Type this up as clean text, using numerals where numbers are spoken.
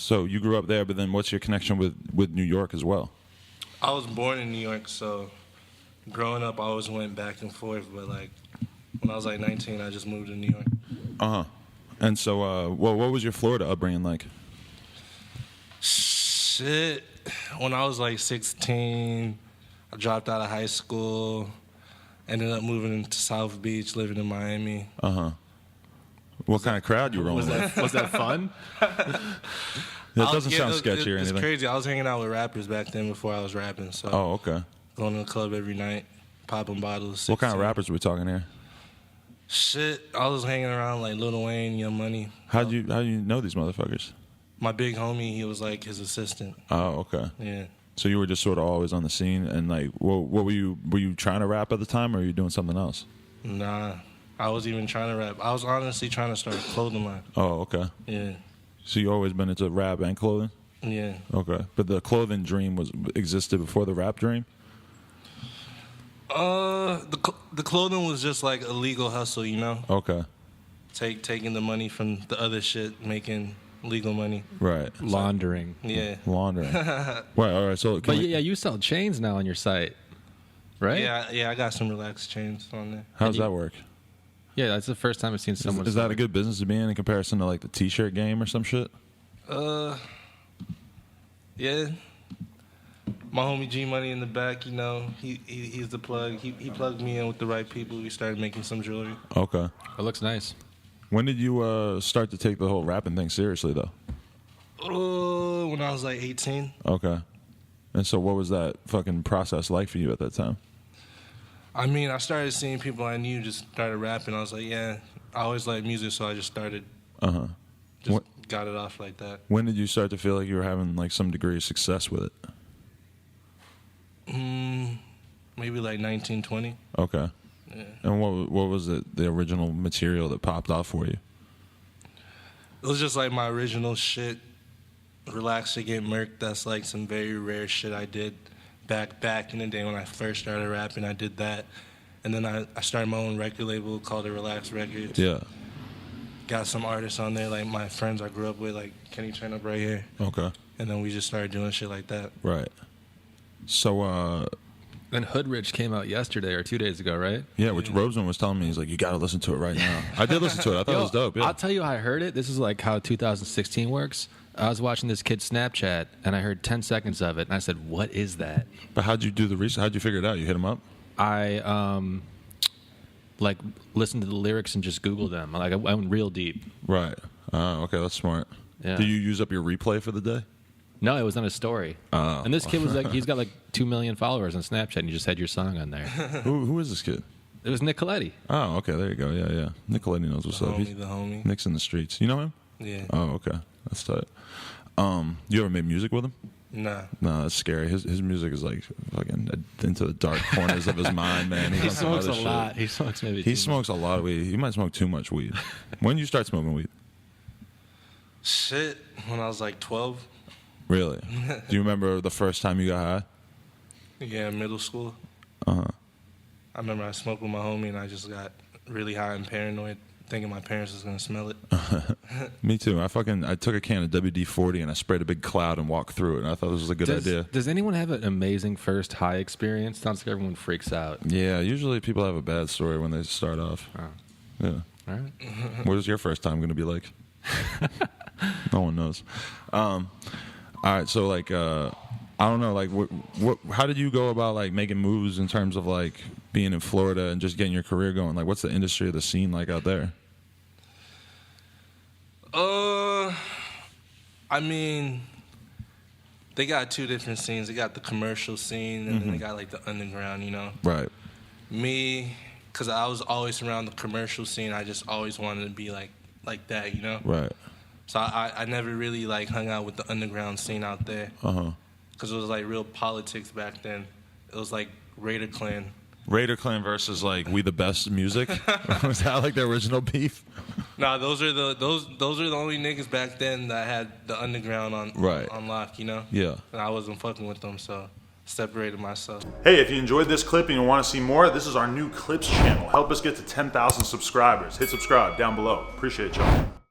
So you grew up there, but then what's your connection with New York as well? I was born in New York, so growing up, I always went back and forth. But like when I was like 19, I just moved to New York. And so, what was your Florida upbringing like? Shit. When I was like 16, I dropped out of high school. Ended up moving to South Beach, living in Miami. What kind of crowd you rolling with? Was that fun? That doesn't sound sketchy or anything. It's crazy. I was hanging out with rappers back then before I was rapping. So Okay. Going to the club every night, popping bottles. 16. What kind of rappers are we talking here? Shit, I was hanging around like Lil Wayne, Young Money. How do you know these motherfuckers? My big homie, he was like his assistant. Oh, okay. Yeah. So you were just sort of always on the scene, and like, what were you trying to rap at the time, or were you doing something else? Nah, I was even trying to rap. I was honestly trying to start a clothing line. Oh, okay. Yeah. So you always been into rap and clothing? Yeah. Okay, but the clothing dream existed before the rap dream? The clothing was just like a legal hustle, you know. Okay. Taking the money from the other shit, making legal money. Right. Laundering. Yeah. Laundering. Right. All right. So, But yeah, you sell chains now on your site, right? Yeah. I got some relaxed chains on there. how does that work? Yeah, that's the first time I've seen someone. Is that a good business to be in comparison to like the T-shirt game or some shit? Yeah. My homie G Money in the back, you know, he's the plug. He plugged me in with the right people. We started making some jewelry. Okay. It looks nice. When did you start to take the whole rapping thing seriously, though? When I was like 18. Okay. And so what was that fucking process like for you at that time? I mean, I started seeing people I knew just started rapping. I was like, yeah, I always liked music, so I just started. Just got it off like that. When did you start to feel like you were having like some degree of success with it? Maybe like 19, 20. Okay. Yeah. And what was the original material that popped off for you? It was just like my original shit. Relax to Get Murked. That's like some very rare shit I did back in the day when I first started rapping. I did that. And then I started my own record label called the Relax Records. Yeah. Got some artists on there, like my friends I grew up with, like Kenny Turn Up right here. Okay. And then we just started doing shit like that. Right. So, And Hood Rich came out yesterday or 2 days ago, right? yeah, which Roseman was telling me, he's like, you got to listen to it right now. I did listen to it. I thought it was dope. Yeah. I'll tell you how I heard it. This is like how 2016 works. I was watching this kid's Snapchat, and I heard 10 seconds of it, and I said, what is that? But how'd you do the research? How'd you figure it out? You hit him up? I, like, listened to the lyrics and just Googled them. Like, I went real deep. Right. Okay, that's smart. Yeah. Did you use up your replay for the day? No, it was on a story. Oh. And this kid was like, he's got like 2 million followers on Snapchat, and you just had your song on there. Who is this kid? It was Nick Coletti. Oh, okay, there you go. Yeah. Nicoletti knows what's up. The homie. Nick's in the streets. You know him? Yeah. Oh, okay. That's tight. You ever made music with him? Nah. No, that's scary. His music is like fucking into the dark corners of his mind, man. He smokes a shit. lot. He smokes maybe. He smokes a lot of weed. He might smoke too much weed. When did you start smoking weed? Shit, when I was like 12. Really? Do you remember the first time you got high? Yeah, middle school. Uh-huh. I remember I smoked with my homie and I just got really high and paranoid, thinking my parents was gonna smell it. Me too. I took a can of WD-40 and I sprayed a big cloud and walked through it. And I thought this was a good idea. Does anyone have an amazing first high experience? Sounds like everyone freaks out. Yeah, usually people have a bad story when they start off. Oh. Yeah. All right. What is your first time going to be like? No one knows. All right, so like, I don't know, like, how did you go about like making moves in terms of like being in Florida and just getting your career going? Like, what's the industry or the scene like out there? I mean, they got two different scenes. They got the commercial scene, and then they got like the underground, you know. Right. Me, because I was always around the commercial scene, I just always wanted to be like that, you know. Right. So I never really like hung out with the underground scene out there. Because it was like real politics back then. It was like Raider Clan. Raider Clan versus like We the Best music. Was that like the original beef? Nah, those are the only niggas back then that had the underground on lock, you know. Yeah. And I wasn't fucking with them, so separated myself. Hey, if you enjoyed this clip and you want to see more, this is our new Clips channel. Help us get to 10,000 subscribers. Hit subscribe down below. Appreciate y'all.